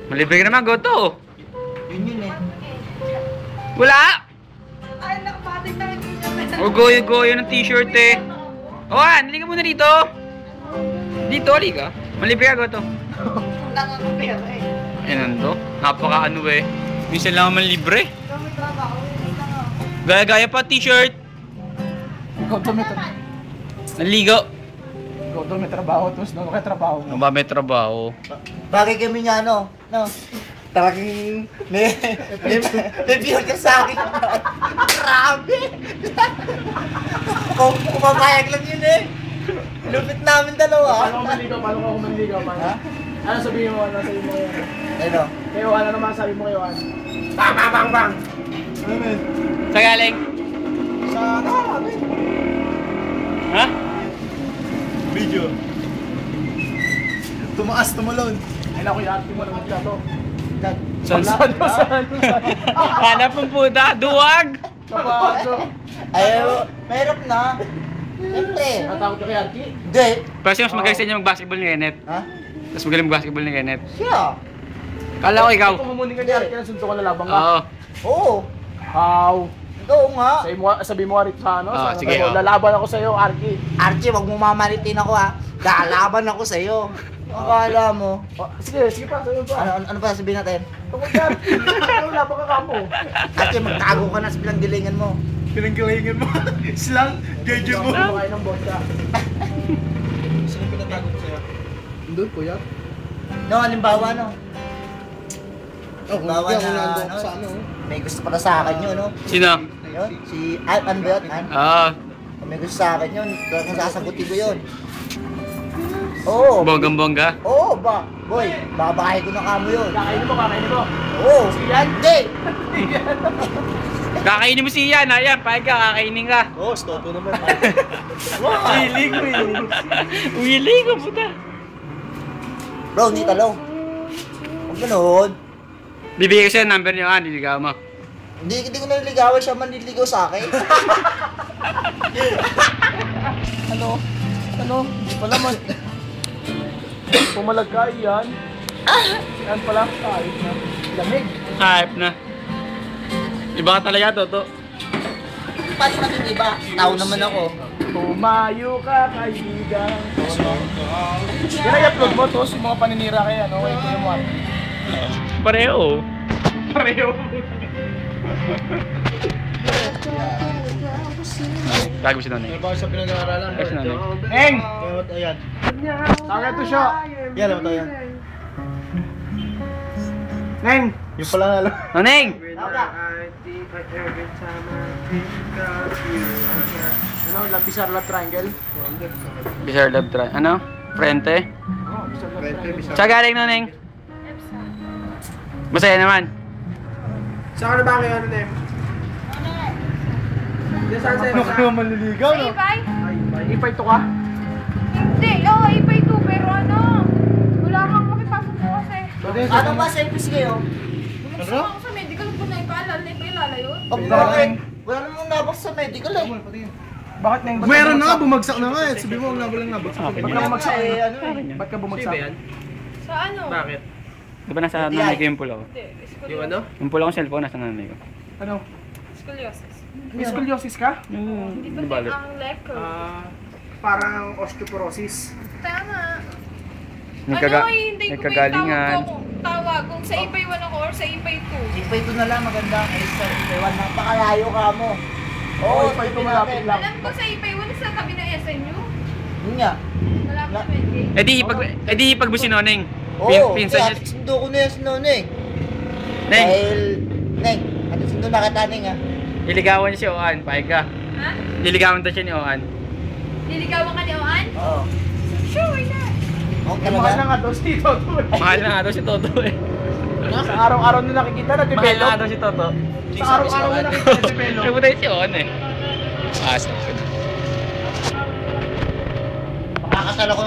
Malibre ka naman, Goto. Yun eh. Wala! Ay, nakamating na rin. Goyo-goyo ng t-shirt eh. Oan, hindi ka muna dito. Dito, halika. Malibre ka, Goto. Wala nga akong pera eh. Eh, nando. Napaka ano eh. Minsan lang naman libre. Kami trabaho. Gaya-gaya pa t-shirt. Ikaw daw may trabaho. Naligo. Ikaw daw may trabaho. Tapos doon kayo trabaho mo. Ano ba may trabaho? Bagay kami nga no? Talagang may view ka sa akin. Grabe! Kumapayag lang yun eh. Lupit namin dalawa. Paano ka manligaw? Paano ka manligaw? Ha? Ano sabihin mo? Ano sabihin mo kayo? Ano? Kayo, ano naman sabi mo kayo? Bang! Bang! Bang! Bang! Ano yun? Sa galing? Sa ano? Ha? Video. Tumaas, tumalon. Ay naku, i-acting mo naman ka to. Saan? Hanap ng puta, duwag! Kapag Ayaw, mahirap na. Siyempre. natakot ka kay Arky? Hindi. Pero siya mas magaling sa inyo mag-basketball ni Kenneth. Ha? Mas magaling mag-basketball ni Kenneth. Siya. Kala ko ikaw. Kung mumuning ka ni Arky, nasunto ka na labang ka. Oo. Oo. How? Oo nga. Sabi mo rin sa ano? Ah, sa sige, ano, oh. lalaban ako sa iyo, Arky. Archie, wag mo mamalitin ako ha. Lalaban ako sa'yo. Akala mo. Oh, sige pa, sabi pa. Ano pa sabihin natin? Tungkol ka, Arky. Laban ka kamo. Archie, magtago ka na sa pinanggilingan mo. Pinanggalingan mo. Slang, jeje mo. Ano kayo ng vodka? Sino pinatago ko sa'yo? Doon, kuya. No, halimbawa no. Oh, Halimbawa na ano, may gusto pala sa akin yun, no? Sino? Yun, si An ba yun? An? Oo. Kung may gusto sa akin yun, talagang sasagutin ko yun. Oo. Bonggang-bongga. Oo, ba? Boy, babahay ko na kamo yun. Kakainin mo. Oo. Yan? Hindi. Kakainin mo si Ian, ayan, pahig ka, kakainin ka. Oo, stopo naman. Wiling, wiling. Wiling, ang puta. Bro, hindi talo. Huwag ganun. Bibigay ko siya ng number niyo, niligaw mo. Hindi ko naliligawan, siya man nililigaw sa akin. Ano? Hindi pala man. Pumalag ka, Ian. Yan pala. Ayos na. Lamig. Hype na. Iba ka talaga, Toto. Paano natin iba? Tao naman ako. Tumayo ka, kaibigan. Yan ay upload mo, tos, yung mga paninira kay ano, kay Kuya Juan. Pareho. Pareho. Gago si Noneng. Trabaho sa pinag-aaralan. Gago si Noneng. Eng! Ayan. Tawag to siya. Yan, alam mo tayo. Neng! Yung pala nga lang. Noneng! Ano, Bizarre Love Triangle? Bizarre Love Try. Ano? Frente? Oo, Bizarre Love Triangle. Sa galing, Noneng? Masaya naman. Saan ka na ba kayo, ano, Nem? Saan sa'yo? Ano kayo manliligaw, Sa Ipay? Ipay to ka? Hindi, oo, Ipay to, pero ano, wala kang makipasok po kasi. Ano ba sa ipis kayo? Bumagsak ako sa medical po na ipaalala, na ipaalala yun. Bakit? Wala namang nabak sa medical eh. Bakit, Neng? Meron na nga, bumagsak na nga eh. Sabi mo, wala lang nabagsak. Ba't ka bumagsak? Eh, ano eh. Ba't ka bumagsak? Sa ano? Bakit? Di ba nasa nanay ko yung pula ko? Hindi, Yung ano? Yung pula kong cellphone nasa nanay ko. Ano? scoliosis. May scoliosis ka? Hindi ba Di balik. ang leg ko? Parang osteoporosis. Tama. Nagkaga- Ano, hindi ko may nagkagalingan. tawag kung sa Ipay 1 ako or sa Ipay 2. Ipay to na lang, maganda. Kaysa Ipay 1, napakalayo ka mo. Oo, Ipay to sabihin malapit natin. lang. Alam ko sa Ipay 1 sa tabi ng SNU. Yun nga. Malapit sa Medgate. Eh di ipag mo si Noneng. Oo, Pinsan kaya niya. sundo ko na yan si Noneng. Neng, Dahil, Neng, ano sundo na kita, Neng ha? iligawan niya si Oan, pahig ka. Ha? Liligawan daw siya ni Oan. Liligawan ka ni Oan? Oo. Sure, why not? Oo, Mahal na talaga? nga daw si Toto. Mahal na nga daw si Toto eh. Sa araw-araw na nakikita na Mahal na develop. nga daw si Toto. Sa araw-araw na nakikita na develop. Ano ba tayo si Oan eh? Ah, stop. Makakasal ako